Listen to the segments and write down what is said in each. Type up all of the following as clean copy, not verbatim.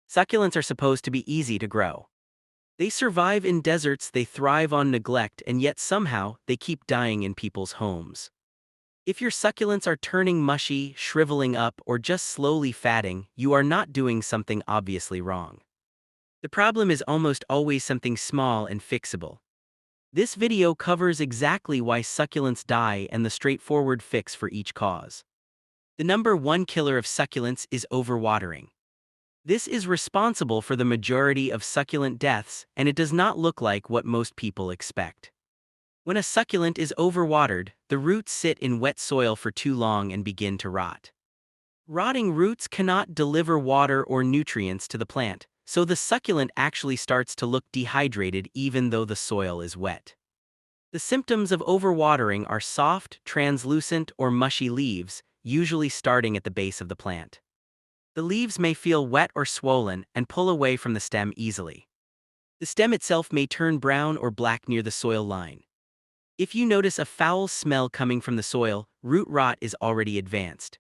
Succulents are supposed to be easy to grow. They survive in deserts, they thrive on neglect, and yet somehow they keep dying in people's homes. If your succulents are turning mushy, shriveling up, or just slowly fatting, you are not doing something obviously wrong. The problem is almost always something small and fixable. This video covers exactly why succulents die and the straightforward fix for each cause. The number one killer of succulents is overwatering. This is responsible for the majority of succulent deaths, and it does not look like what most people expect. When a succulent is overwatered, the roots sit in wet soil for too long and begin to rot. Rotting roots cannot deliver water or nutrients to the plant, so the succulent actually starts to look dehydrated even though the soil is wet. The symptoms of overwatering are soft, translucent, or mushy leaves, usually starting at the base of the plant. The leaves may feel wet or swollen and pull away from the stem easily. The stem itself may turn brown or black near the soil line. If you notice a foul smell coming from the soil, root rot is already advanced.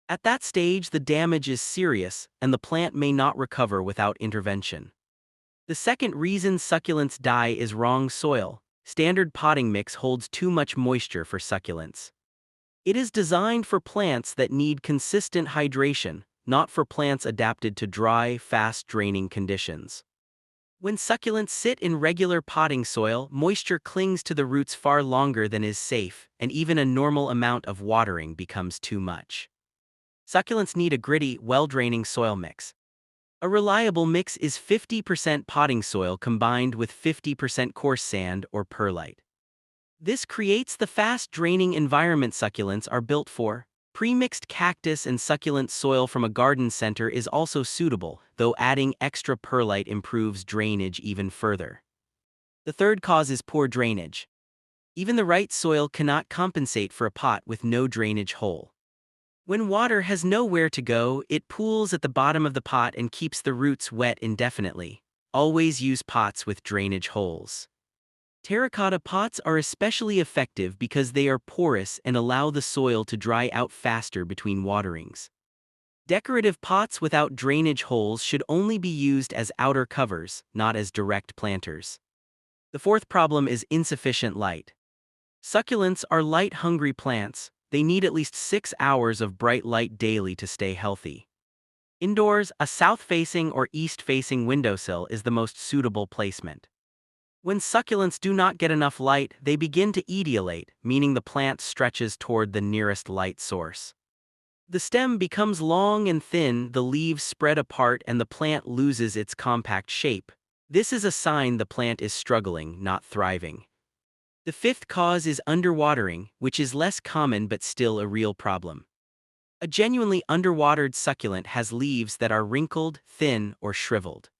At that stage, the damage is serious, and the plant may not recover without intervention. The second reason succulents die is wrong soil. Standard potting mix holds too much moisture for succulents. It is designed for plants that need consistent hydration, not for plants adapted to dry, fast-draining conditions. When succulents sit in regular potting soil, moisture clings to the roots far longer than is safe, and even a normal amount of watering becomes too much. Succulents need a gritty, well-draining soil mix. A reliable mix is 50% potting soil combined with 50% coarse sand or perlite. This creates the fast-draining environment succulents are built for. Pre-mixed cactus and succulent soil from a garden center is also suitable, though adding extra perlite improves drainage even further. The third cause is poor drainage. Even the right soil cannot compensate for a pot with no drainage hole. When water has nowhere to go, it pools at the bottom of the pot and keeps the roots wet indefinitely. Always use pots with drainage holes. Terracotta pots are especially effective because they are porous and allow the soil to dry out faster between waterings. Decorative pots without drainage holes should only be used as outer covers, not as direct planters. The fourth problem is insufficient light. Succulents are light-hungry plants. They need at least 6 hours of bright light daily to stay healthy. Indoors, a south-facing or east-facing windowsill is the most suitable placement. When succulents do not get enough light, they begin to etiolate, meaning the plant stretches toward the nearest light source. The stem becomes long and thin, the leaves spread apart, and the plant loses its compact shape. This is a sign the plant is struggling, not thriving. The fifth cause is underwatering, which is less common but still a real problem. A genuinely underwatered succulent has leaves that are wrinkled, thin, or shriveled.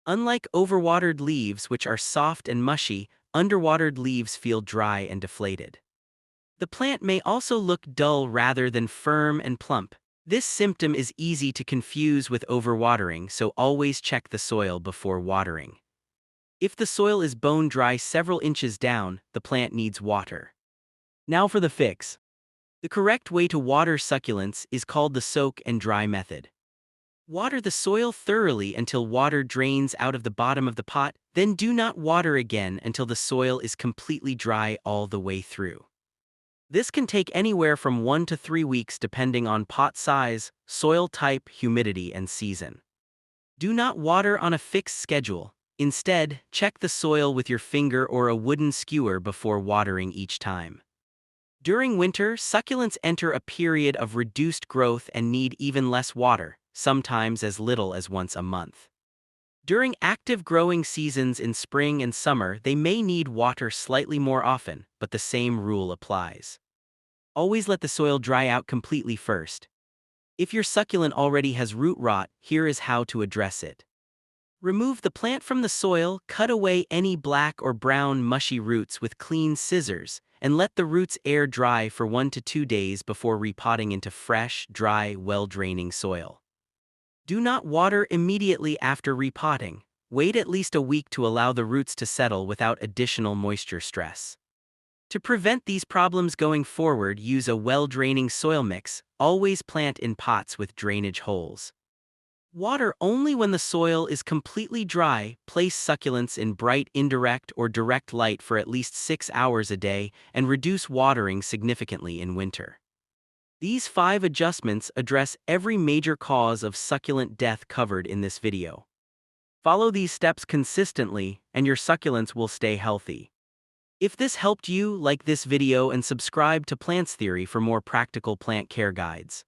Unlike overwatered leaves, which are soft and mushy, underwatered leaves feel dry and deflated. The plant may also look dull rather than firm and plump. This symptom is easy to confuse with overwatering, so always check the soil before watering. If the soil is bone dry several inches down, the plant needs water. Now for the fix. The correct way to water succulents is called the soak and dry method. Water the soil thoroughly until water drains out of the bottom of the pot, then do not water again until the soil is completely dry all the way through. This can take anywhere from 1 to 3 weeks depending on pot size, soil type, humidity, and season. Do not water on a fixed schedule. Instead, check the soil with your finger or a wooden skewer before watering each time. During winter, succulents enter a period of reduced growth and need even less water, sometimes as little as once a month. During active growing seasons in spring and summer, they may need water slightly more often, but the same rule applies. Always let the soil dry out completely first. If your succulent already has root rot, here is how to address it. Remove the plant from the soil, cut away any black or brown mushy roots with clean scissors, and let the roots air dry for 1 to 2 days before repotting into fresh, dry, well-draining soil. Do not water immediately after repotting. Wait at least a week to allow the roots to settle without additional moisture stress. To prevent these problems going forward, use a well-draining soil mix. Always plant in pots with drainage holes. Water only when the soil is completely dry. Place succulents in bright indirect or direct light for at least 6 hours a day and reduce watering significantly in winter. These 5 adjustments address every major cause of succulent death covered in this video. Follow these steps consistently, and your succulents will stay healthy. If this helped you, like this video and subscribe to Plants Theory for more practical plant care guides.